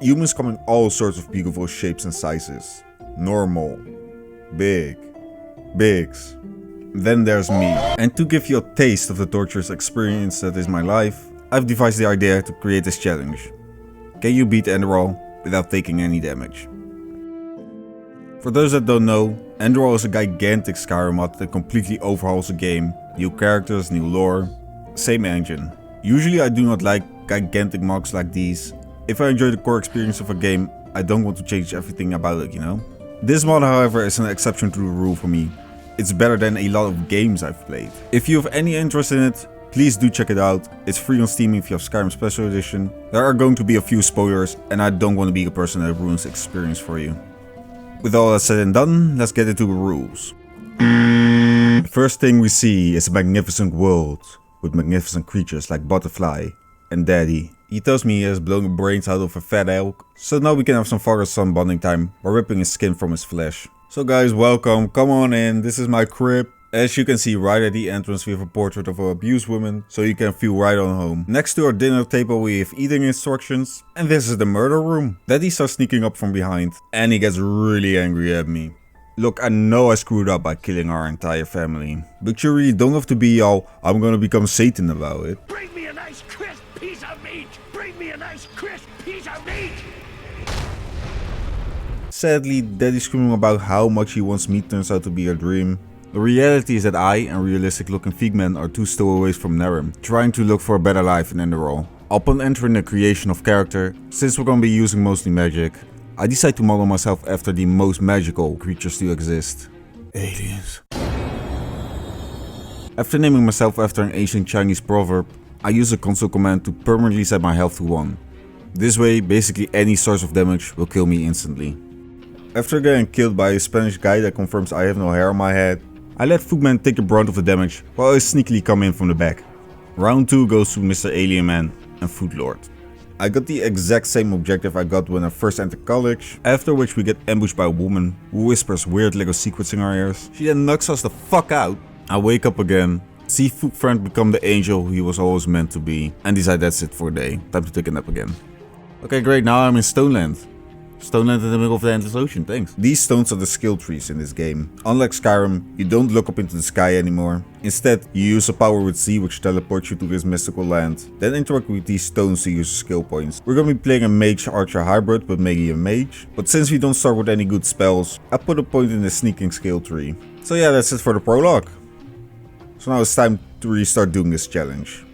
Humans come in all sorts of beautiful shapes and sizes. Normal, big, bigs. Then there's me. And to give you a taste of the torturous experience that is my life, I've devised the idea to create this challenge. Can you beat Enderal without taking any damage? For those that don't know, Enderal is a gigantic Skyrim mod that completely overhauls the game. New characters, new lore, same engine. Usually I do not like gigantic mods like these. If I enjoy the core experience of a game, I don't want to change everything about it, you know? This mod, however, is an exception to the rule for me. It's better than a lot of games I've played. If you have any interest in it, please do check it out. It's free on Steam if you have Skyrim Special Edition. There are going to be a few spoilers and I don't want to be a person that ruins the experience for you. With all that said and done, let's get into the rules. The first thing we see is a magnificent world with magnificent creatures like Butterfly and Daddy. He tells me he has blown the brains out of a fat elk, so now we can have some father-son bonding time while ripping his skin from his flesh. So guys, welcome, come on in, this is my crib. As you can see right at the entrance we have a portrait of an abused woman, so you can feel right on home. Next to our dinner table we have eating instructions, and this is the murder room. Daddy starts sneaking up from behind, and he gets really angry at me. Look, I know I screwed up by killing our entire family, but you really don't have to be all, I'm gonna become Satan about it. Bring me a nice crisp piece of meat! Bring me a nice crisp piece of meat! Sadly, Daddy's screaming about how much he wants meat turns out to be a dream. The reality is that I and realistic looking Figmen are two stowaways from Narim, trying to look for a better life in Enderal. Upon entering the creation of character, since we're gonna be using mostly magic, I decide to model myself after the most magical creatures to exist. Aliens. After naming myself after an ancient Chinese proverb, I use a console command to permanently set my health to 1. This way, basically any source of damage will kill me instantly. After getting killed by a Spanish guy that confirms I have no hair on my head, I let Footman take the brunt of the damage while I sneakily come in from the back. Round 2 goes to Mr. Alien Man and Food Lord. I got the exact same objective I got when I first entered college, after which we get ambushed by a woman who whispers weird Lego secrets in our ears. She then knocks us the fuck out. I wake up again, see Food Friend become the angel he was always meant to be, and decide that's it for a day. Time to take a nap again. Okay, great, now I'm in Stoneland. Stoneland in the middle of the endless ocean, thanks. These stones are the skill trees in this game. Unlike Skyrim, you don't look up into the sky anymore. Instead, you use a power with Z which teleports you to this mystical land. Then interact with these stones to use skill points. We're gonna be playing a mage archer hybrid, but mainly a mage. But since we don't start with any good spells, I put a point in the sneaking skill tree. So yeah, that's it for the prologue. So now it's time to really start doing this challenge.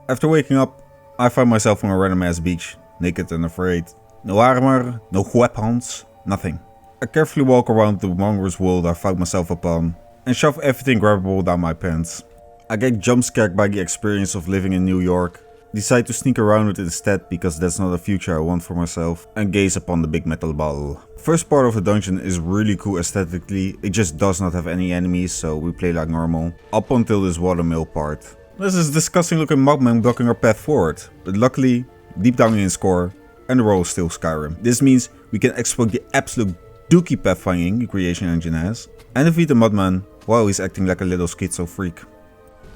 After waking up, I find myself on a random ass beach, naked and afraid. No armor, no weapons, nothing. I carefully walk around the monstrous world I found myself upon, and shove everything grabbable down my pants. I get jump scared by the experience of living in New York, decide to sneak around it instead because that's not a future I want for myself, and gaze upon the big metal ball. First part of the dungeon is really cool aesthetically, it just does not have any enemies, so we play like normal, up until this watermill part. This is a disgusting looking mobman blocking our path forward, but luckily, deep down in its core, Enderal is still Skyrim. This means we can exploit the absolute dookie pathfinding the creation engine has, and defeat the mudman while he's acting like a little schizo freak.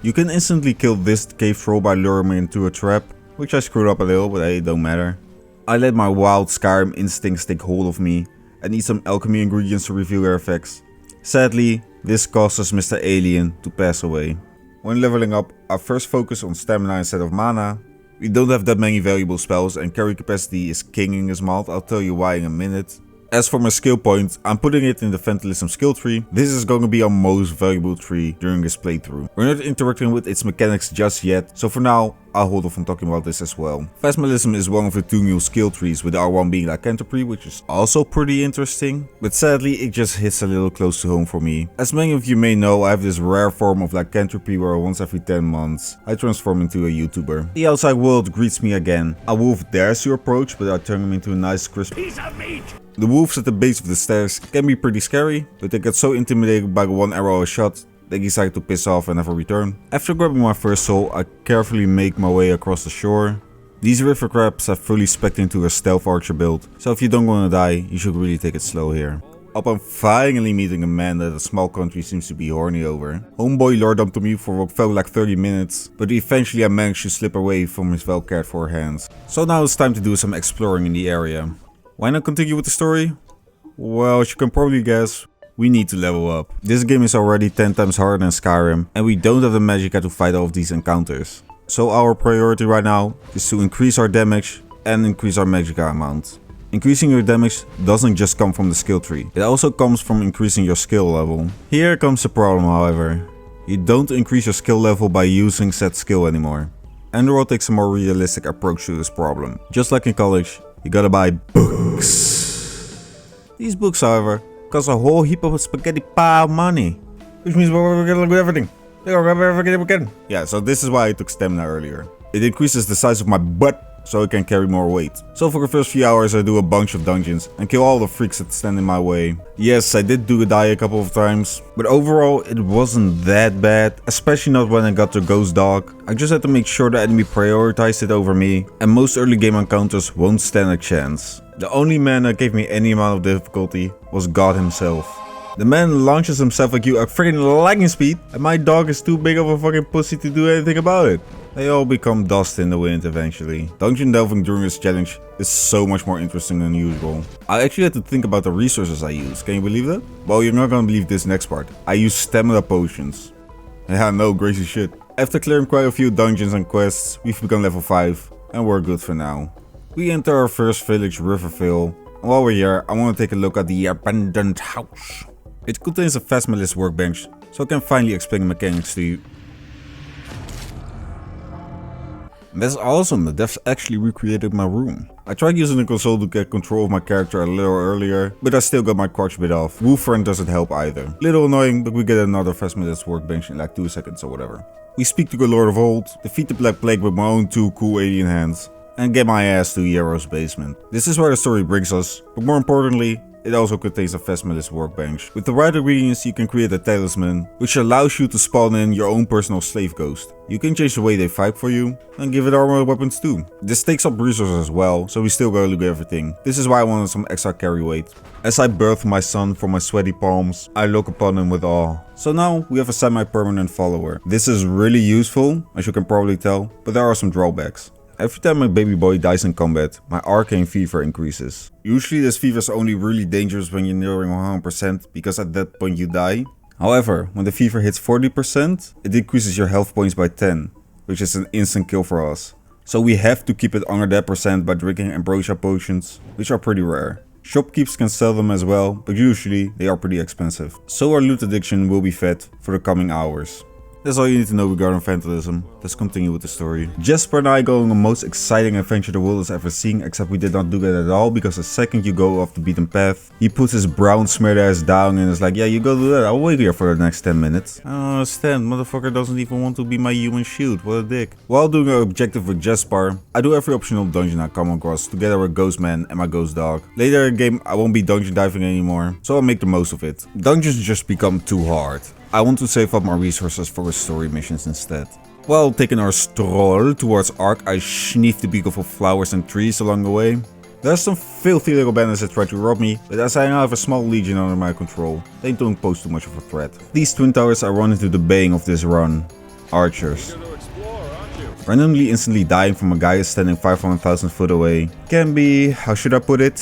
You can instantly kill this cave troll by luring him into a trap, which I screwed up a little, but hey, it don't matter. I let my wild Skyrim instincts take hold of me, and eat some alchemy ingredients to reveal their effects. Sadly, this causes Mr. Alien to pass away. When leveling up, I first focus on stamina instead of mana. We don't have that many valuable spells and carry capacity is king in this mod, I'll tell you why in a minute. As for my skill point, I'm putting it in the Vandalism skill tree. This is going to be our most valuable tree during this playthrough. We're not interacting with its mechanics just yet, so for now, I'll hold off on talking about this as well. Vandalism is one of the 2 new skill trees, with R1 being lycanthropy, which is also pretty interesting. But sadly, it just hits a little close to home for me. As many of you may know, I have this rare form of lycanthropy where once every 10 months, I transform into a YouTuber. The outside world greets me again. A wolf dares to approach, but I turn him into a nice crisp Piece of meat! The wolves at the base of the stairs can be pretty scary, but they get so intimidated by the one arrow I shot, they decide to piss off and never return. After grabbing my first soul, I carefully make my way across the shore. These river crabs have fully spec'd into a stealth archer build, so if you don't want to die, you should really take it slow here. upon finally meeting a man that a small country seems to be horny over. Homeboy lured up to me for what felt like 30 minutes, but eventually I managed to slip away from his well cared for hands. So now it's time to do some exploring in the area. Why not continue with the story? Well, as you can probably guess, we need to level up. This game is already 10 times harder than Skyrim, and we don't have the magicka to fight off these encounters. So our priority right now is to increase our damage and increase our magicka amount. Increasing your damage doesn't just come from the skill tree, it also comes from increasing your skill level. Here comes the problem, however. You don't increase your skill level by using said skill anymore. Enderal takes a more realistic approach to this problem. Just like in college, you gotta buy books. These books, however, cost a whole heap of spaghetti pile of money. Which means we're gonna look at everything. Yeah, so this is why I took stamina earlier. It increases the size of my butt so I can carry more weight. So for the first few hours I do a bunch of dungeons and kill all the freaks that stand in my way. Yes, I did die a couple of times, but overall it wasn't that bad, especially not when I got to Ghost Dog. I just had to make sure the enemy prioritized it over me, and most early game encounters won't stand a chance. The only man that gave me any amount of difficulty was God himself. The man launches himself at you at freaking lightning speed, and my dog is too big of a fucking pussy to do anything about it. They all become dust in the wind eventually. Dungeon delving during this challenge is so much more interesting than usual. I actually had to think about the resources I use, can you believe that? Well, you're not gonna believe this next part. I use stamina potions. Yeah, no crazy shit. After clearing quite a few dungeons and quests, we've become level 5, and we're good for now. We enter our first village, Riverville, and while we're here, I want to take a look at the abandoned house. It contains a Phasmalist workbench, so I can finally explain the mechanics to you. That's awesome, the devs actually recreated my room. I tried using the console to get control of my character a little earlier, but I still got my crotch bit off. Wolfriend doesn't help either. Little annoying, but we get another Phasmalist workbench in like 2 seconds or whatever. We speak to the Lord of Old, defeat the Black Plague with my own 2 cool alien hands, and get my ass to Yarrow's basement. This is where the story brings us, but more importantly, it also contains a Phasmalist workbench. With the right ingredients you can create a talisman, which allows you to spawn in your own personal slave ghost. You can change the way they fight for you, and give it armor weapons too. This takes up resources as well, so we still gotta look at everything. This is why I wanted some extra carry weight. As I birth my son from my sweaty palms, I look upon him with awe. So now we have a semi-permanent follower. This is really useful, as you can probably tell, but there are some drawbacks. Every time my baby boy dies in combat, my arcane fever increases. Usually this fever is only really dangerous when you're nearing 100% because at that point you die. However, when the fever hits 40%, it decreases your health points by 10, which is an instant kill for us. So we have to keep it under that percent by drinking ambrosia potions, which are pretty rare. Shopkeepers can sell them as well, but usually they are pretty expensive. So our loot addiction will be fed for the coming hours. That's all you need to know regarding Vandalism. Let's continue with the story. Jesper and I go on the most exciting adventure the world has ever seen, except we did not do that at all, because the second you go off the beaten path, he puts his brown smeared ass down and is like, yeah, you go do that, I'll wait here for the next 10 minutes. I don't understand, motherfucker doesn't even want to be my human shield, what a dick. While doing our objective with Jesper, I do every optional dungeon I come across, together with Ghostman and my ghost dog. Later in the game, I won't be dungeon diving anymore, so I'll make the most of it. Dungeons just become too hard. I want to save up my resources for story missions instead. While taking our stroll towards Ark, I sniffed the beautiful flowers and trees along the way. There's some filthy little bandits that try to rob me, but as I now have a small legion under my control, they don't pose too much of a threat. These twin towers I run into the baying of this run. Archers. Randomly instantly dying from a guy standing 500,000 foot away can be, how should I put it,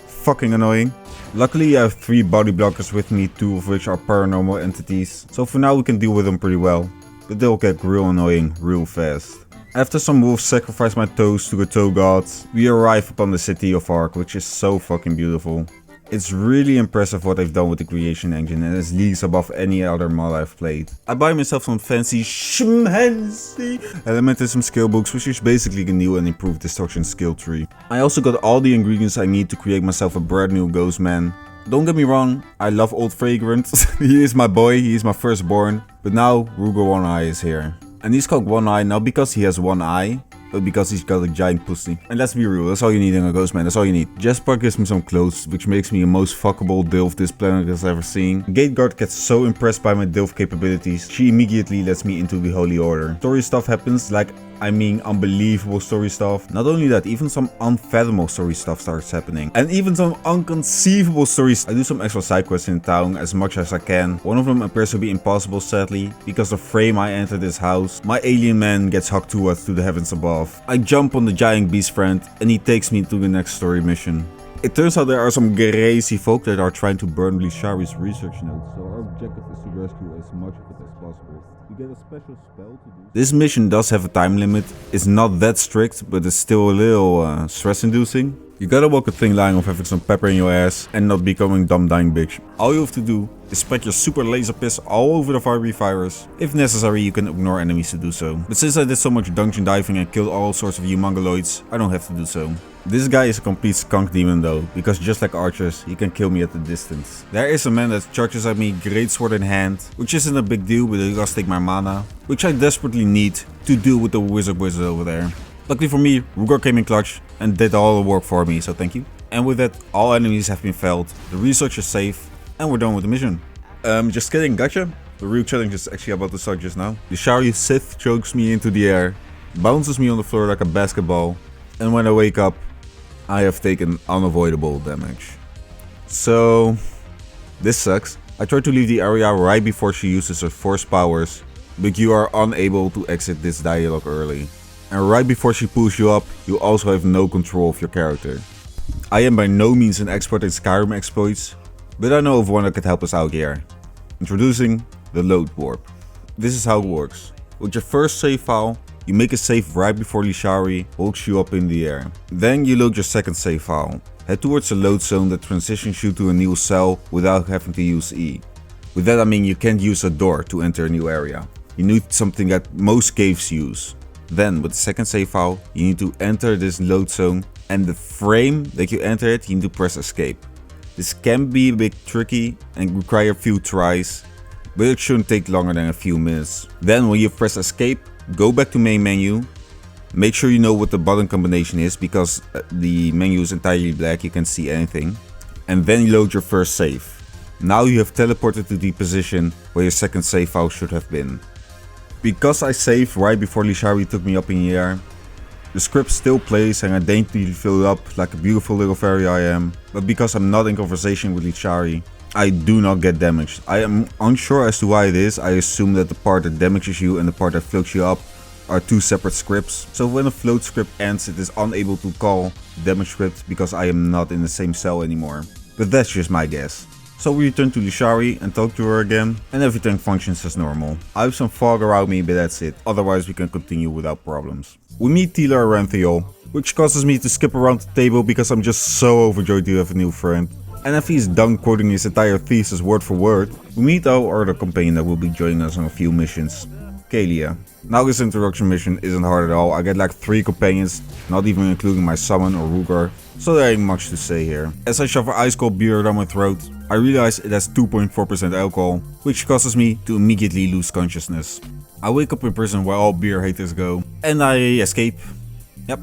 fucking annoying. Luckily I have 3 body blockers with me, 2 of which are paranormal entities, so for now we can deal with them pretty well, but they'll get real annoying real fast. After some wolves sacrifice my toes to the toe gods, we arrive upon the city of Ark, which is so fucking beautiful. It's really impressive what they've done with the creation engine, and it's leagues above any other mod I've played. I buy myself some fancy schmancy element and some skill books, which is basically the new and improved destruction skill tree. I also got all the ingredients I need to create myself a brand new ghost man. Don't get me wrong, I love Old Fragrant. He is my boy, he is my firstborn, but now Ruger One Eye is here. And he's called One Eye not because he has one eye, but because he's got a giant pussy. And let's be real, that's all you need in a ghost man, that's all you need. Jasper gives me some clothes, which makes me the most fuckable Dilf this planet has ever seen. Gateguard gets so impressed by my Dilf capabilities, she immediately lets me into the Holy Order. Story stuff happens, like I mean unbelievable story stuff. Not only that, even some unfathomable story stuff starts happening. And even some unconceivable stories. I do some extra side quests in town as much as I can. One of them appears to be impossible sadly, because the frame I enter this house, my alien man gets hucked towards to the heavens above. I jump on the giant beast friend and he takes me to the next story mission. It turns out there are some crazy folk that are trying to burn Lishari's research notes, so our objective is to rescue as much of it as possible. You get a special spell to do. This mission does have a time limit. It's not that strict, but it's still a little stress-inducing. You gotta walk a thin line of having some pepper in your ass and not becoming dumb dying bitch. All you have to do is spread your super laser piss all over the fiery virus. If necessary, you can ignore enemies to do so. But since I did so much dungeon diving and killed all sorts of you mongoloids, I don't have to do so. This guy is a complete skunk demon though, because just like archers, he can kill me at a distance. There is a man that charges at me greatsword in hand, which isn't a big deal, but he does take my mana, which I desperately need to deal with the wizard over there. Luckily for me, Ruger came in clutch and did all the work for me, so thank you. And with that, all enemies have been felled, the research is safe, and we're done with the mission. Just kidding, gotcha. The real challenge is actually about to start just now. The Shari Sith chokes me into the air, bounces me on the floor like a basketball, and when I wake up, I have taken unavoidable damage. So, this sucks. I tried to leave the area right before she uses her force powers, but you are unable to exit this dialogue early. And right before she pulls you up, you also have no control of your character. I am by no means an expert in Skyrim exploits, but I know of one that could help us out here. Introducing the load warp. This is how it works. With your first save file, you make a save right before Lishari hulks you up in the air. Then you load your second save file. Head towards a load zone that transitions you to a new cell without having to use E. With that I mean you can't use a door to enter a new area. You need something that most caves use. Then with the second save file, you need to enter this load zone, and the frame that you enter it, you need to press escape. This can be a bit tricky and require a few tries, but it shouldn't take longer than a few minutes. Then when you press escape, go back to main menu. Make sure you know what the button combination is, because the menu is entirely black, you can't see anything. And then you load your first save. Now you have teleported to the position where your second save file should have been. Because I saved right before Lishari took me up in the air, the script still plays and I daintily fill up like a beautiful little fairy I am, but because I'm not in conversation with Lishari, I do not get damaged. I am unsure as to why it is. I assume that the part that damages you and the part that floats you up are two separate scripts. So when a float script ends, it is unable to call damage script because I am not in the same cell anymore. But that's just my guess. So we return to Lishari and talk to her again, and everything functions as normal. I have some fog around me, but that's it. Otherwise we can continue without problems. We meet Tila Ranthiel, which causes me to skip around the table because I'm just so overjoyed to have a new friend. And after he's done quoting his entire thesis word for word, we meet our other companion that will be joining us on a few missions, Kalia. Now this introduction mission isn't hard at all. I get like 3 companions, not even including my summon or Ruger, so there ain't much to say here. As I shove ice cold beer down my throat, I realize it has 2.4% alcohol, which causes me to immediately lose consciousness. I wake up in prison where all beer haters go, and I escape. Yep,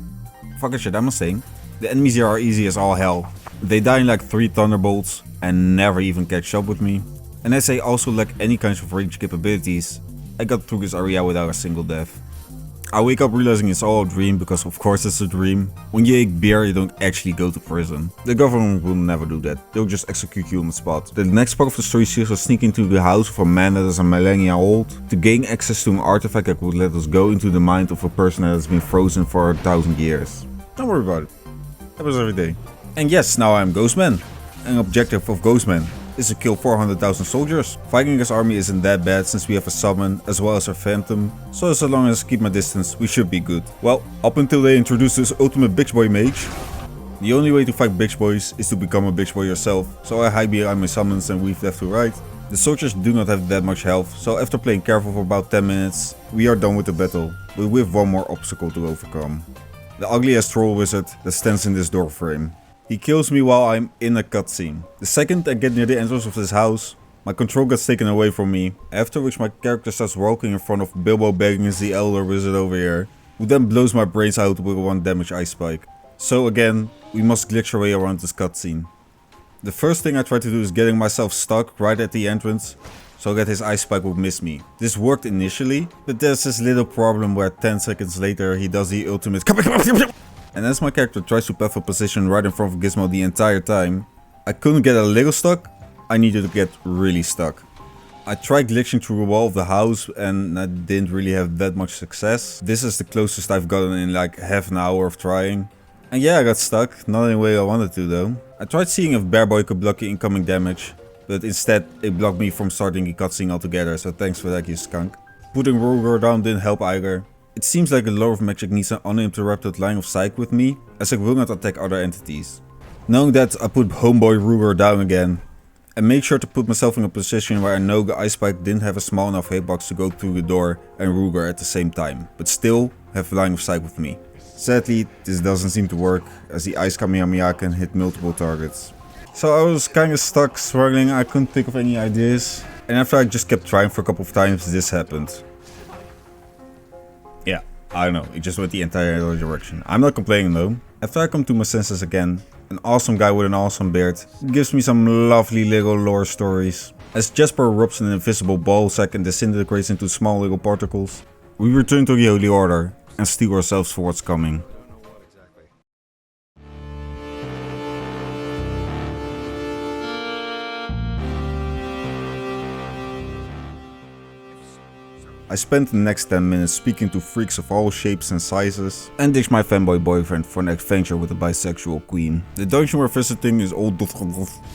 fucking shit, I'm saying. The enemies here are easy as all hell. They die in like 3 thunderbolts and never even catch up with me. And as I also lack any kinds of range capabilities, I got through this area without a single death. I wake up realizing it's all a dream, because of course it's a dream. When you eat beer, you don't actually go to prison. The government will never do that. They'll just execute you on the spot. The next part of the story sees us sneak into the house of a man that is a millennia old to gain access to an artifact that would let us go into the mind of a person that has been frozen for 1,000 years. Don't worry about it. Happens every day. And yes, now I'm Ghostman. An objective of Ghostman is to kill 400,000 soldiers. Fighting his army isn't that bad since we have a summon as well as a phantom, so as long as I keep my distance, we should be good. Well, up until they introduced this ultimate bitch boy mage. The only way to fight bitch boys is to become a bitch boy yourself, so I hide behind my summons and weave left to right. The soldiers do not have that much health, so after playing careful for about 10 minutes, we are done with the battle, but with one more obstacle to overcome. The ugly ass troll wizard that stands in this door frame. He kills me while I'm in a cutscene. The second I get near the entrance of this house, my control gets taken away from me, after which my character starts walking in front of Bilbo Baggins, the elder wizard over here, who then blows my brains out with 1 damage ice spike. So again, we must glitch our way around this cutscene. The first thing I try to do is getting myself stuck right at the entrance, so that his ice spike would miss me. This worked initially, but there's this little problem where 10 seconds later he does the ultimate and as my character tries to path a position right in front of Gizmo the entire time, I couldn't get a little stuck, I needed to get really stuck. I tried glitching through the wall of the house and I didn't really have that much success. This is the closest I've gotten in like half an hour of trying. And yeah, I got stuck, not in the way I wanted to though. I tried seeing if Bear Boy could block the incoming damage, but instead it blocked me from starting the cutscene altogether, so thanks for that, you skunk. Putting Ruger down didn't help either. It seems like the Lord of Magic needs an uninterrupted line of sight with me, as I will not attack other entities. Knowing that, I put Homeboy Ruger down again, and make sure to put myself in a position where I know the Ice Spike didn't have a small enough hitbox to go through the door and Ruger at the same time, but still have line of sight with me. Sadly, this doesn't seem to work, as the Ice Kamehameha can hit multiple targets. So I was kinda stuck, struggling, I couldn't think of any ideas. And after I just kept trying for a couple of times, this happened. Yeah, I don't know, it just went the entire other direction. I'm not complaining though. After I come to my senses again, an awesome guy with an awesome beard gives me some lovely little lore stories. As Jasper erupts in an invisible ball sack and disintegrates into small little particles, we return to the Holy Order and steel ourselves for what's coming. I spent the next 10 minutes speaking to freaks of all shapes and sizes, and ditched my fanboy boyfriend for an adventure with a bisexual queen. The dungeon we're visiting is old.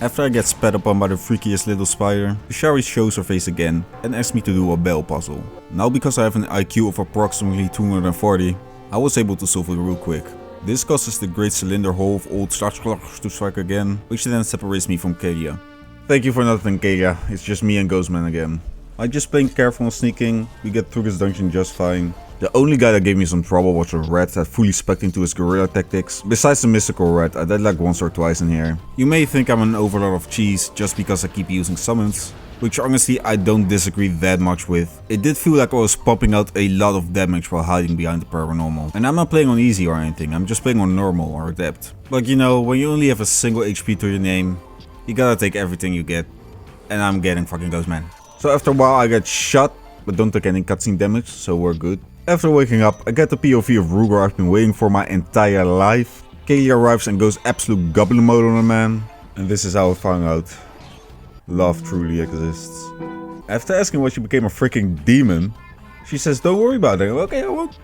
After I get spat upon by the freakiest little spider, the Shari shows her face again and asks me to do a bell puzzle. Now because I have an IQ of approximately 240, I was able to solve it real quick. This causes the great cylinder hole of old Startsklach to strike again, which then separates me from Kalia. Thank you for nothing, Kalia, it's just me and Ghostman again. I just playing careful and sneaking, we get through this dungeon just fine. The only guy that gave me some trouble was a rat that fully specced into his guerrilla tactics. Besides the mystical rat, I died like once or twice in here. You may think I'm an overlord of cheese just because I keep using summons, which honestly I don't disagree that much with. It did feel like I was pumping out a lot of damage while hiding behind the paranormal. And I'm not playing on easy or anything, I'm just playing on normal or adept. But you know, when you only have a single HP to your name, you gotta take everything you get. And I'm getting fucking Ghostman. So after a while I get shot, but don't take any cutscene damage, so we're good. After waking up, I get the POV of Ruger I've been waiting for my entire life. Kaylee arrives and goes absolute goblin mode on a man. And this is how I found out love truly exists. After asking why she became a freaking demon, she says don't worry about it. Okay, I won't.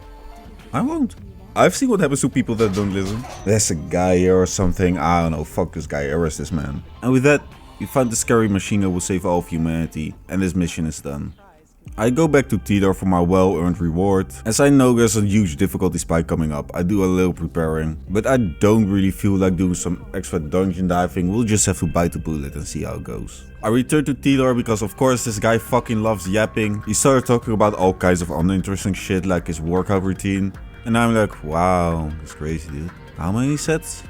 I won't. I've seen what happens to people that don't listen. There's a guy here or something, I don't know, fuck this guy, arrest this man. And with that, we find the scary machine that will save all of humanity, and this mission is done. I go back to Tidor for my well-earned reward. As I know there's a huge difficulty spike coming up, I do a little preparing. But I don't really feel like doing some extra dungeon diving, we'll just have to bite the bullet and see how it goes. I return to Tidor because of course this guy fucking loves yapping. He started talking about all kinds of uninteresting shit like his workout routine. And I'm like, wow, that's crazy dude. How many sets?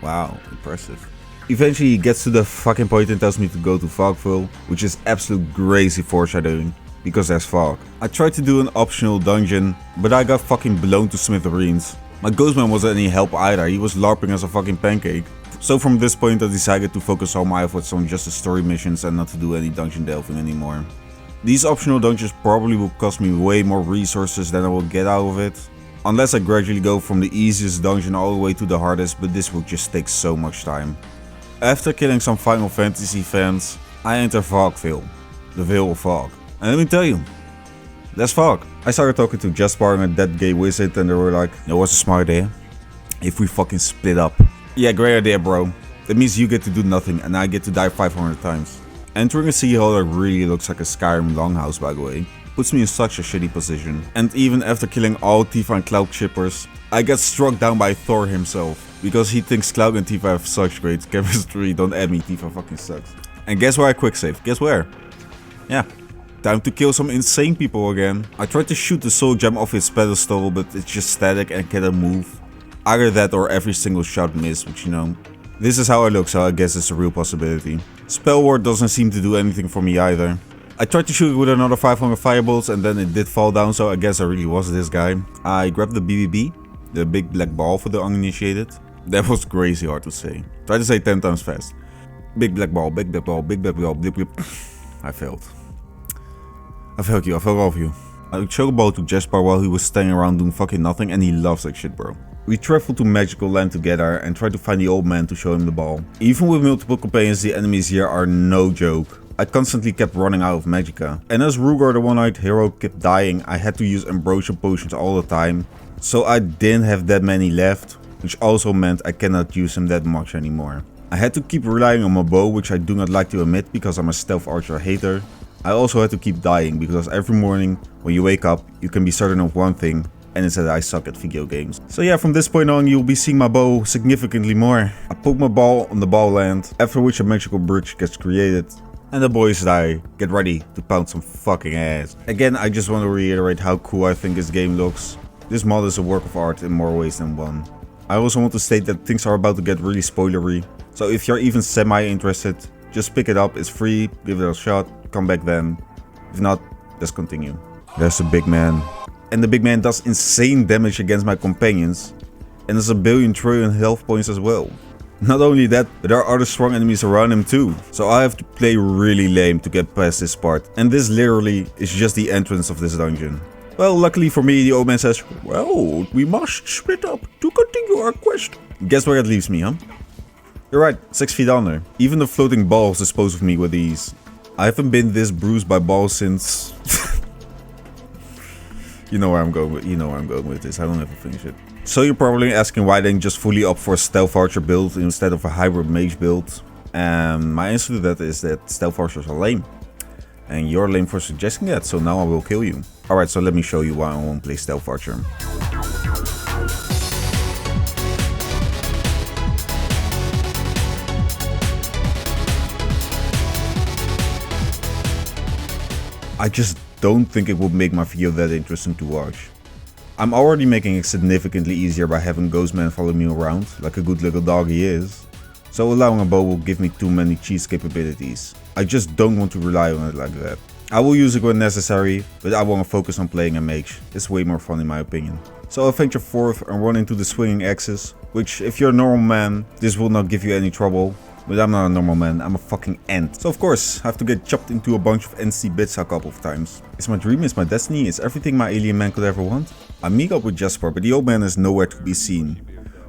Wow, impressive. Eventually he gets to the fucking point and tells me to go to Fogville, which is absolute crazy foreshadowing, because there's fog. I tried to do an optional dungeon, but I got fucking blown to smithereens. My Ghostman wasn't any help either, he was LARPing as a fucking pancake. So from this point I decided to focus all my efforts on just the story missions and not to do any dungeon delving anymore. These optional dungeons probably will cost me way more resources than I will get out of it. Unless I gradually go from the easiest dungeon all the way to the hardest, but this will just take so much time. After killing some Final Fantasy fans, I enter Fogville, the Veil of Fog. And let me tell you, there's fog. I started talking to Jasper and a dead gay wizard and they were like, you know what's a smart idea? If we fucking split up. Yeah, great idea bro. That means you get to do nothing and I get to die 500 times. Entering a sea hall that really looks like a Skyrim longhouse by the way, puts me in such a shitty position. And even after killing all Tifa and Cloud shippers, I get struck down by Thor himself. Because he thinks Cloud and Tifa have such great chemistry, don't add me, Tifa fucking sucks. And guess where I quick save? Guess where? Yeah, time to kill some insane people again. I tried to shoot the soul gem off its pedestal, but it's just static and cannot move. Either that or every single shot missed, which you know. This is how I look, so I guess it's a real possibility. Spell ward doesn't seem to do anything for me either. I tried to shoot it with another 500 firebolts and then it did fall down, so I guess I really was this guy. I grabbed the BBB, the big black ball for the uninitiated. That was crazy hard to say. Try to say 10 times fast. Big black ball, big black ball, big black ball, blip blip. I failed. I failed you, I failed all of you. I showed a ball to Jasper while he was standing around doing fucking nothing, and he loves that shit, bro. We traveled to Magical Land together and tried to find the old man to show him the ball. Even with multiple companions, the enemies here are no joke. I constantly kept running out of magicka. And as Ruger, the one-eyed hero, kept dying, I had to use ambrosia potions all the time. So I didn't have that many left, which also meant I cannot use him that much anymore. I had to keep relying on my bow, which I do not like to admit because I'm a stealth archer hater. I also had to keep dying because every morning when you wake up you can be certain of one thing, and it's that I suck at video games. So yeah, from this point on you'll be seeing my bow significantly more. I poke my ball on the ball land, after which a magical bridge gets created. And the boys die. Get ready to pound some fucking ass. Again, I just want to reiterate how cool I think this game looks. This mod is a work of art in more ways than one. I also want to state that things are about to get really spoilery. So if you're even semi-interested, just pick it up, it's free, give it a shot, come back then. If not, just continue. There's a big man. And the big man does insane damage against my companions. And there's a billion trillion health points as well. Not only that, but there are other strong enemies around him too. So I have to play really lame to get past this part. And this literally is just the entrance of this dungeon. Well, luckily for me, the old man says, well, we must split up to continue our quest. Guess where it leaves me, huh? You're right, 6 feet under. Even the floating balls dispose of me with ease. I haven't been this bruised by balls since... You know where I'm going with this. I don't have to finish it. So you're probably asking why I didn't just fully opt for a stealth archer build instead of a hybrid mage build. And my answer to that is that stealth archers are lame. And you're lame for suggesting that, so now I will kill you. Alright, so let me show you why I won't play stealth archer. I just don't think it would make my video that interesting to watch. I'm already making it significantly easier by having Ghostman follow me around, like a good little dog he is. So allowing a bow will give me too many cheese capabilities. I just don't want to rely on it like that. I will use it when necessary, but I want to focus on playing a mage. It's way more fun in my opinion. So I venture forth and run into the swinging axes, which if you're a normal man, this will not give you any trouble. But I'm not a normal man, I'm a fucking ant. So of course, I have to get chopped into a bunch of NC bits a couple of times. It's my dream, it's my destiny, it's everything my alien man could ever want. I meet up with Jasper, but the old man is nowhere to be seen.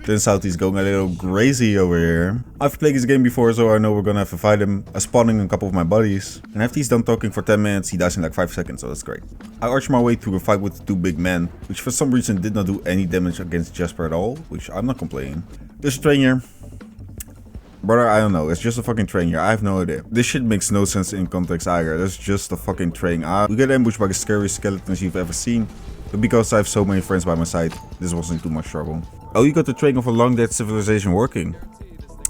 Turns out he's going a little crazy over here. I've played this game before, so I know we're gonna have to fight him. I'm spawning a couple of my buddies. And after he's done talking for 10 minutes, he dies in like 5 seconds, so that's great. I arch my way through a fight with the two big men, which for some reason did not do any damage against Jasper at all, which I'm not complaining. There's a train here. Brother, I don't know, it's just a fucking train here, I have no idea. This shit makes no sense in context either, there's just a fucking train. We get ambushed by the scariest skeletons you've ever seen. But because I have so many friends by my side, this wasn't too much trouble. Oh, you got the train of a long dead civilization working.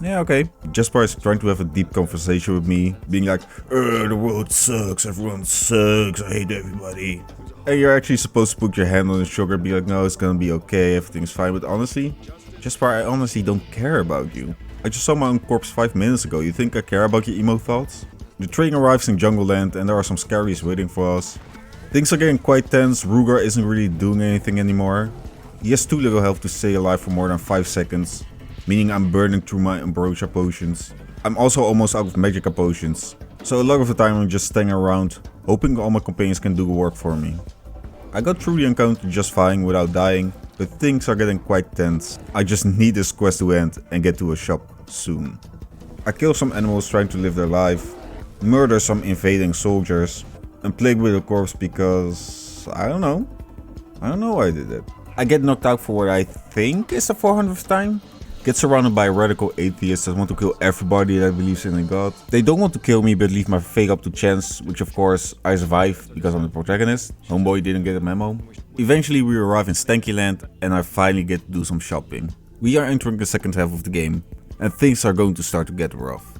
Yeah, okay. Jasper is trying to have a deep conversation with me, being like, the world sucks, everyone sucks, I hate everybody. And you're actually supposed to put your hand on his shoulder and be like, no, it's gonna be okay, everything's fine. But honestly, Jasper, I honestly don't care about you. I just saw my own corpse 5 minutes ago, you think I care about your emo thoughts? The train arrives in Jungle Land and there are some scaries waiting for us. Things are getting quite tense, Ruger isn't really doing anything anymore. He has too little health to stay alive for more than 5 seconds, meaning I'm burning through my ambrosia potions. I'm also almost out of magicka potions, so a lot of the time I'm just staying around, hoping all my companions can do the work for me. I got through the encounter just fine without dying, but things are getting quite tense. I just need this quest to end and get to a shop soon. I kill some animals trying to live their life, murder some invading soldiers, and plague with a corpse because... I don't know why I did that. I get knocked out for what I think is the 400th time. Get surrounded by radical atheists that want to kill everybody that believes in a god. They don't want to kill me but leave my fate up to chance, which of course I survive because I'm the protagonist. Homeboy didn't get a memo. Eventually we arrive in Stanky Land and I finally get to do some shopping. We are entering the second half of the game and things are going to start to get rough.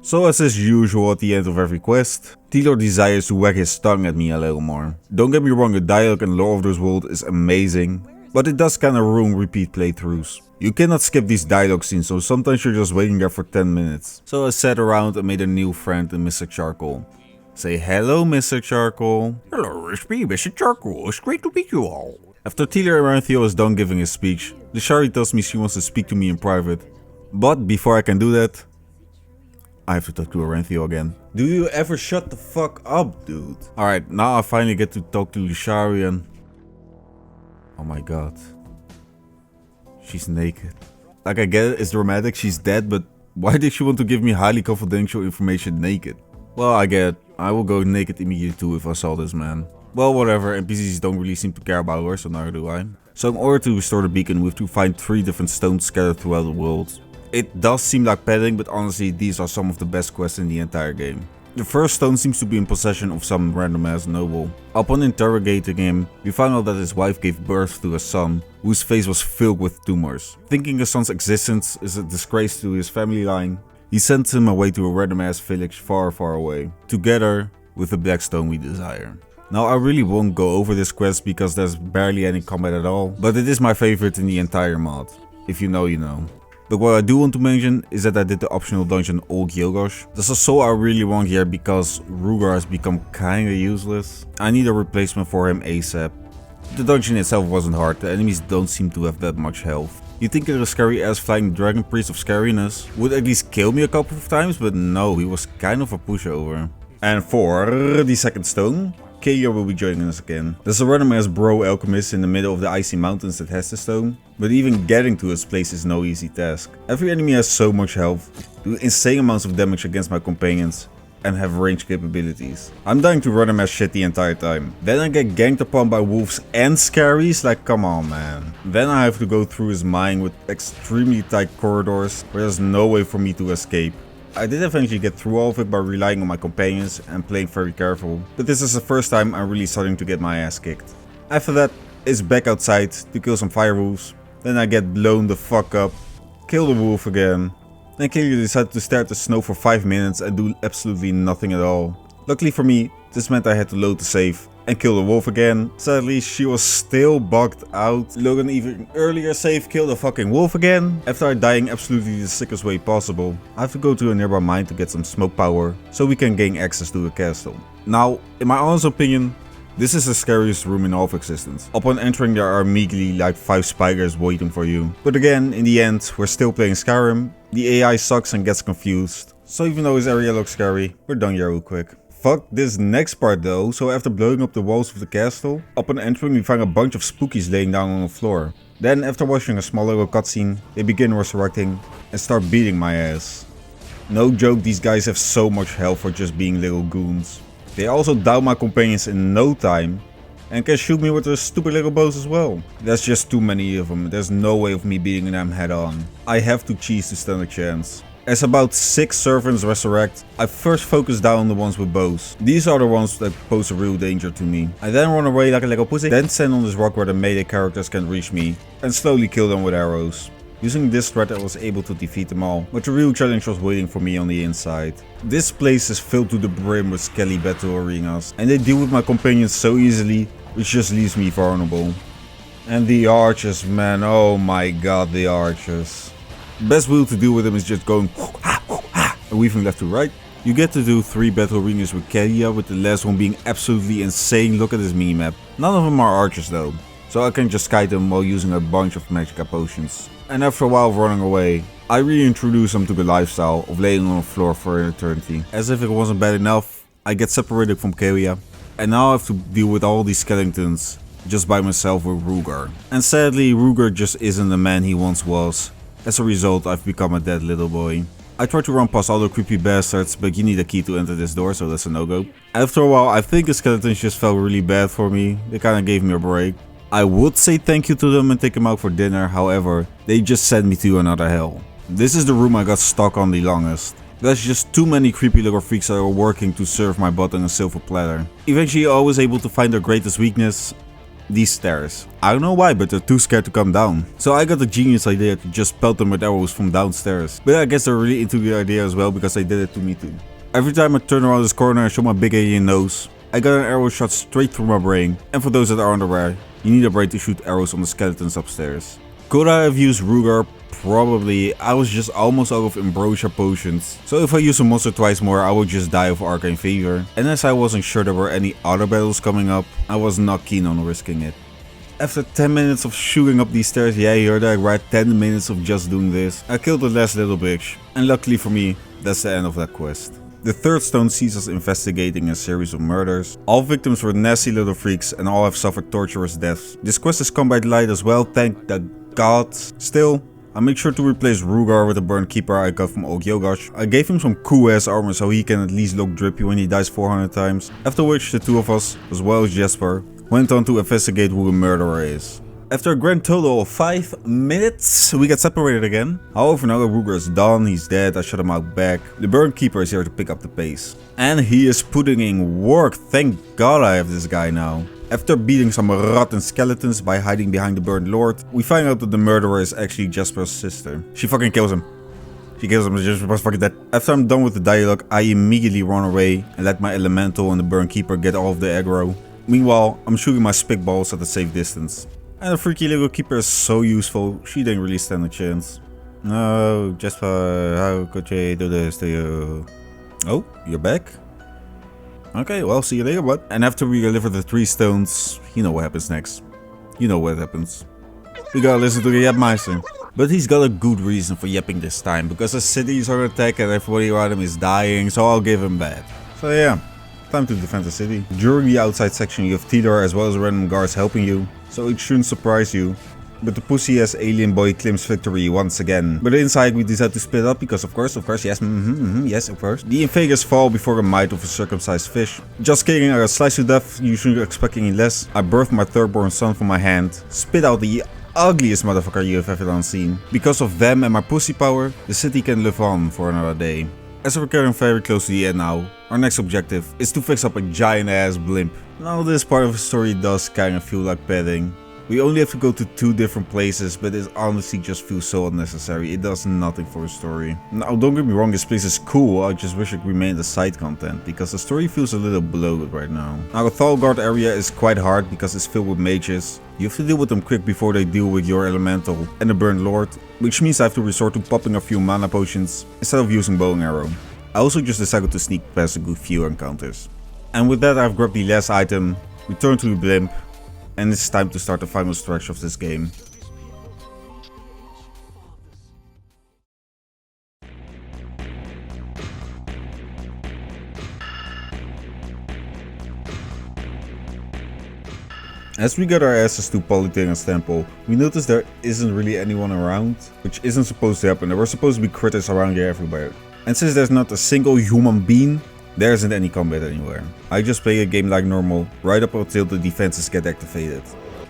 So as is usual at the end of every quest, Tilo desires to wag his tongue at me a little more. Don't get me wrong, the dialogue in Lore of this World is amazing, but it does kinda ruin repeat playthroughs. You cannot skip these dialogue scenes, so sometimes you're just waiting there for 10 minutes. So I sat around and made a new friend in Mr. Charcoal. Say hello, Mr. Charcoal. Hello, it's me, Mr. Charcoal. It's great to meet you all. After Tilo Aranthio is done giving his speech, the Shari tells me she wants to speak to me in private. But before I can do that, I have to talk to Aranthio again. Do you ever shut the fuck up, dude? Alright, now I finally get to talk to Lishari and... Oh my god. She's naked. Like, I get it, it's dramatic, she's dead, but why did she want to give me highly confidential information naked? Well, I get it. I will go naked immediately too if I saw this, man. Well, whatever, NPCs don't really seem to care about her, so neither do I. So in order to restore the beacon, we have to find 3 different stones scattered throughout the world. It does seem like padding, but honestly, these are some of the best quests in the entire game. The first stone seems to be in possession of some random ass noble. Upon interrogating him, we found out that his wife gave birth to a son, whose face was filled with tumors. Thinking his son's existence is a disgrace to his family line, he sent him away to a random ass village far away, together with the black stone we desire. Now I really won't go over this quest because there's barely any combat at all, but it is my favorite in the entire mod. If you know, you know. But what I do want to mention is that I did the optional dungeon Old Yogosh. There's a soul I really want here because Rugar has become kinda useless. I need a replacement for him ASAP. The dungeon itself wasn't hard, the enemies don't seem to have that much health. You'd think that a scary ass flying dragon priest of scariness would at least kill me a couple of times, but no, he was kind of a pushover. And for the second stone, Kalia will be joining us again. There's a random ass bro alchemist in the middle of the icy mountains that has the stone, but even getting to his place is no easy task. Every enemy has so much health, do insane amounts of damage against my companions, and have range capabilities. I'm dying to random ass shit the entire time. Then I get ganked upon by wolves and scaries, like come on man. Then I have to go through his mine with extremely tight corridors where there's no way for me to escape. I did eventually get through all of it by relying on my companions and playing very careful, but this is the first time I'm really starting to get my ass kicked. After that, it's back outside to kill some fire wolves, then I get blown the fuck up, kill the wolf again, then Kalia decided to stare at the snow for 5 minutes and do absolutely nothing at all. Luckily for me, this meant I had to load the save and kill the wolf again. Sadly, she was still bugged out. Logan even earlier save killed the fucking wolf again, after dying absolutely the sickest way possible. I have to go to a nearby mine to get some smoke power, so we can gain access to a castle. Now, in my honest opinion, this is the scariest room in all of existence. Upon entering there are immediately like 5 spiders waiting for you. But again, in the end, we're still playing Skyrim. The AI sucks and gets confused. So even though this area looks scary, we're done here real quick. Fuck this next part though, so after blowing up the walls of the castle, upon entering we find a bunch of spookies laying down on the floor. Then after watching a small little cutscene, they begin resurrecting and start beating my ass. No joke, these guys have so much health for just being little goons. They also down my companions in no time and can shoot me with their stupid little bows as well. There's just too many of them, there's no way of me beating them head on. I have to cheese to stand a chance. As about 6 servants resurrect, I first focus down on the ones with bows. These are the ones that pose a real danger to me. I then run away like a little pussy, then stand on this rock where the melee characters can reach me, and slowly kill them with arrows. Using this threat I was able to defeat them all, but the real challenge was waiting for me on the inside. This place is filled to the brim with skelly battle arenas, and they deal with my companions so easily, which just leaves me vulnerable. And the archers, man, oh my god, the archers. Best wheel to deal with them is just going and weaving left to right. You get to do 3 battle arenas with Kalia, with the last one being absolutely insane. Look at this minimap. None of them are archers though, so I can just kite them while using a bunch of magica potions. And after a while of running away, I reintroduce them to the lifestyle of laying on the floor for an eternity. As if it wasn't bad enough, I get separated from Kalia, and now I have to deal with all these skeletons just by myself with Rugar. And sadly, Rugar just isn't the man he once was. As a result, I've become a dead little boy. I tried to run past all the creepy bastards, but you need a key to enter this door, so that's a no-go. After a while, I think the skeletons just felt really bad for me. They kinda gave me a break. I would say thank you to them and take them out for dinner, however, they just sent me to another hell. This is the room I got stuck on the longest. There's just too many creepy little freaks that are working to serve my butt on a silver platter. Eventually I was able to find their greatest weakness, these stairs. I don't know why, but they're too scared to come down. So I got the genius idea to just pelt them with arrows from downstairs. But I guess they're really into the idea as well because they did it to me too. Every time I turn around this corner and show my big alien nose, I got an arrow shot straight through my brain. And for those that are unaware, you need a brain to shoot arrows on the skeletons upstairs. Could I have used Ruger? Probably. I was just almost out of Ambrosia potions. So if I use a monster twice more, I would just die of Arcane Fever. And as I wasn't sure there were any other battles coming up, I was not keen on risking it. After 10 minutes of shooting up these stairs, yeah, you heard that right, 10 minutes of just doing this, I killed the last little bitch. And luckily for me, that's the end of that quest. The third stone sees us investigating a series of murders. All victims were nasty little freaks and all have suffered torturous deaths. This quest is combat light as well, thank the gods. Still, I make sure to replace Rugar with a Burn Keeper I got from Oak Yogash. I gave him some cool ass armor so he can at least look drippy when he dies 400 times. After which the two of us, as well as Jesper, went on to investigate who the murderer is. After a grand total of 5 minutes, we get separated again. However, now Ruger is done, he's dead, I shut him out back. The Burn Keeper is here to pick up the pace. And he is putting in work, thank god I have this guy now. After beating some rotten skeletons by hiding behind the Burnt Lord, we find out that the murderer is actually Jasper's sister. She fucking kills him. She kills him, Jasper's fucking dead. After I'm done with the dialogue, I immediately run away and let my Elemental and the Burn Keeper get all of the aggro. Meanwhile, I'm shooting my spikballs at a safe distance. And the freaky little keeper is so useful, she didn't really stand a chance. No, Jasper, how could you do this to you? Oh, you're back? Okay, well, see you later, bud. And after we deliver the 3 stones, you know what happens next. You know what happens. We gotta listen to the Yapmeister. But he's got a good reason for yapping this time, because the city is under attack and everybody around him is dying, so I'll give him that. So yeah, time to defend the city. During the outside section you have Tidor as well as random guards helping you, so it shouldn't surprise you. But the pussy-ass alien boy claims victory once again. But inside we decide to split up because of course, yes, yes, of course. The Invagas fall before the might of a circumcised fish. Just kidding, I got sliced to death, you shouldn't expect any less. I birthed my thirdborn son from my hand, spit out the ugliest motherfucker you have ever seen. Because of them and my pussy power, the city can live on for another day. As we're getting very close to the end now, our next objective is to fix up a giant ass blimp. Now this part of the story does kinda feel like padding. We only have to go to 2 different places, but it honestly just feels so unnecessary. It does nothing for the story. Now don't get me wrong, this place is cool, I just wish it remained the side content, because the story feels a little bloated right now. Now the Thalgard area is quite hard because it's filled with mages. You have to deal with them quick before they deal with your elemental and the Burnt Lord, which means I have to resort to popping a few mana potions instead of using bow and arrow. I also just decided to sneak past a good few encounters. And with that I've grabbed the last item, returned to the blimp, and it's time to start the final stretch of this game. As we get our asses to Polytheon's temple, we notice there isn't really anyone around, which isn't supposed to happen. There were supposed to be critters around here everywhere. And since there's not a single human being, there isn't any combat anywhere. I just play a game like normal, right up until the defenses get activated.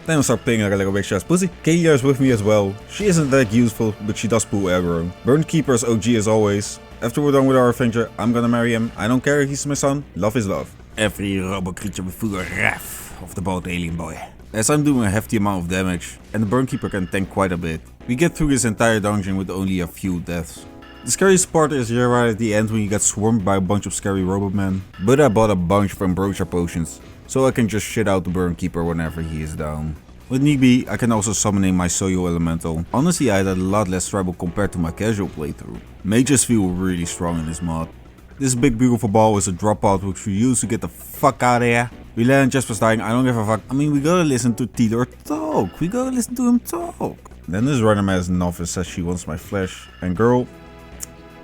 Then I'll start playing like a little bitch ass pussy. Kalia is with me as well. She isn't that useful, but she does pull aggro. Burn Keeper is OG as always. After we're done with our adventure, I'm gonna marry him. I don't care if he's my son, love is love. Every robo creature with full wrath of the bold alien boy. As I'm doing a hefty amount of damage, and the Burn Keeper can tank quite a bit. We get through this entire dungeon with only a few deaths. The scariest part is here right at the end when you get swarmed by a bunch of scary robot men. But I bought a bunch of Ambrosia potions, so I can just shit out the Burn Keeper whenever he is down. With need be, I can also summon in my Soyo Elemental. Honestly, I had a lot less trouble compared to my casual playthrough. Mages feel really strong in this mod. This big beautiful ball is a dropout which we use to get the fuck out of here. We land Jasper's dying, I don't give a fuck. I mean, we gotta listen to Tidor talk. We gotta listen to him talk. Then this random ass novice says she wants my flesh. And girl,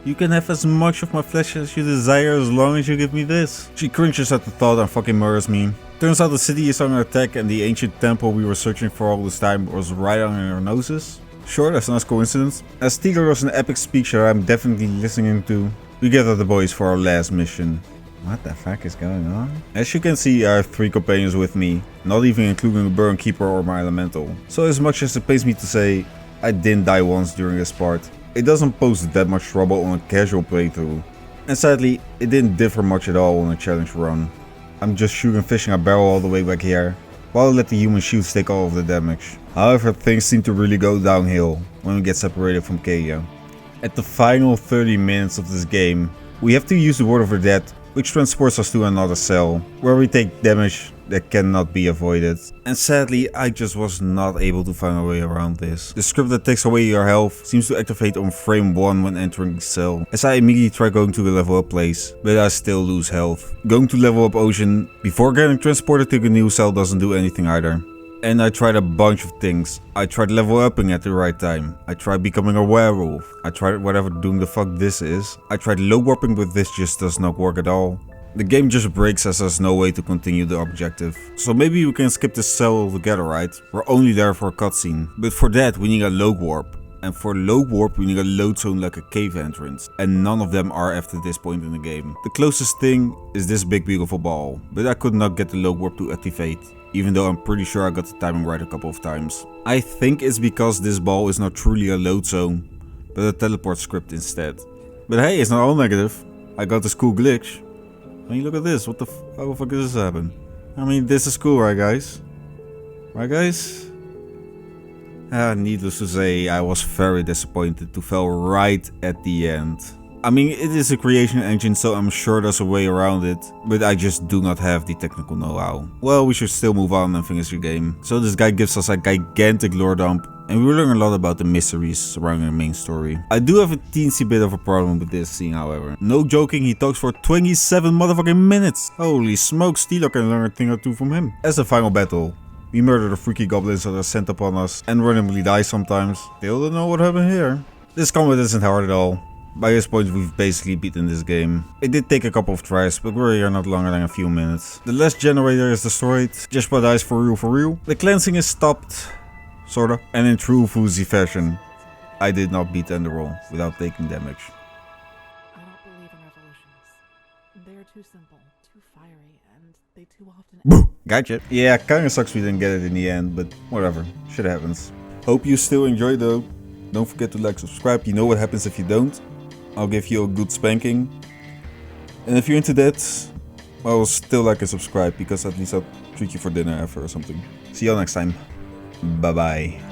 you can have as much of my flesh as you desire as long as you give me this. She cringes at the thought and fucking murders me. Turns out the city is under attack and the ancient temple we were searching for all this time was right under our noses. Sure, that's a nice coincidence. As Tidor was an epic speech that I'm definitely listening to, we gather the boys for our last mission. What the fuck is going on? As you can see, I have 3 companions with me, not even including the Burn Keeper or my Elemental. So as much as it pains me to say, I didn't die once during this part. It doesn't pose that much trouble on a casual playthrough. And sadly, it didn't differ much at all on a challenge run. I'm just shooting fish in a barrel all the way back here. while I let the human shields take all of the damage. However, things seem to really go downhill when we get separated from Kaya. At the final 30 minutes of this game, we have to use the Word of the Dead, which transports us to another cell, where we take damage that cannot be avoided. And sadly, I just was not able to find a way around this. The script that takes away your health seems to activate on frame 1 when entering the cell, as I immediately try going to the level up place, but I still lose health. Going to level up Ocean before getting transported to the new cell doesn't do anything either. And I tried a bunch of things. I tried level upping at the right time. I tried becoming a werewolf. I tried whatever doing the fuck this is. I tried low warping, but this just does not work at all. The game just breaks as there's no way to continue the objective. So maybe we can skip this cell altogether, right? We're only there for a cutscene. But for that we need a low warp. And for low warp we need a load zone like a cave entrance. And none of them are after this point in the game. The closest thing is this big beautiful ball. But I could not get the low warp to activate. Even though I'm pretty sure I got the timing right a couple of times. I think it's because this ball is not truly a load zone, but a teleport script instead. But hey, it's not all negative. I got this cool glitch. I mean, look at this. What the how the fuck does this happen? I mean, this is cool, right guys? Right guys? Needless to say, I was very disappointed to fail right at the end. I mean, it is a creation engine, so I'm sure there's a way around it, but I just do not have the technical know-how. Well, we should still move on and finish the game. So this guy gives us a gigantic lore dump, and we learn a lot about the mysteries surrounding the main story. I do have a teensy bit of a problem with this scene, however. No joking, he talks for 27 motherfucking minutes. Holy smokes, Steeler can learn a thing or two from him. As the final battle, we murder the freaky goblins that are sent upon us and randomly die sometimes. Still don't know what happened here. This combat isn't hard at all. By this point we've basically beaten this game. It did take a couple of tries, but we're here not longer than a few minutes. The last generator is destroyed, Jeshpa dies for real. The cleansing is stopped, sorta. And in true Fuzi fashion, I did not beat Enderal without taking damage. I don't believe in revolutions. They are too simple, too fiery, and they too often... Boo! Gotcha. Yeah, kinda sucks we didn't get it in the end, but whatever, shit happens. Hope you still enjoyed though. Don't forget to like, subscribe, you know what happens if you don't. I'll give you a good spanking. And if you're into that, I will still like and subscribe, because at least I'll treat you for dinner after or something. See you all next time. Bye bye.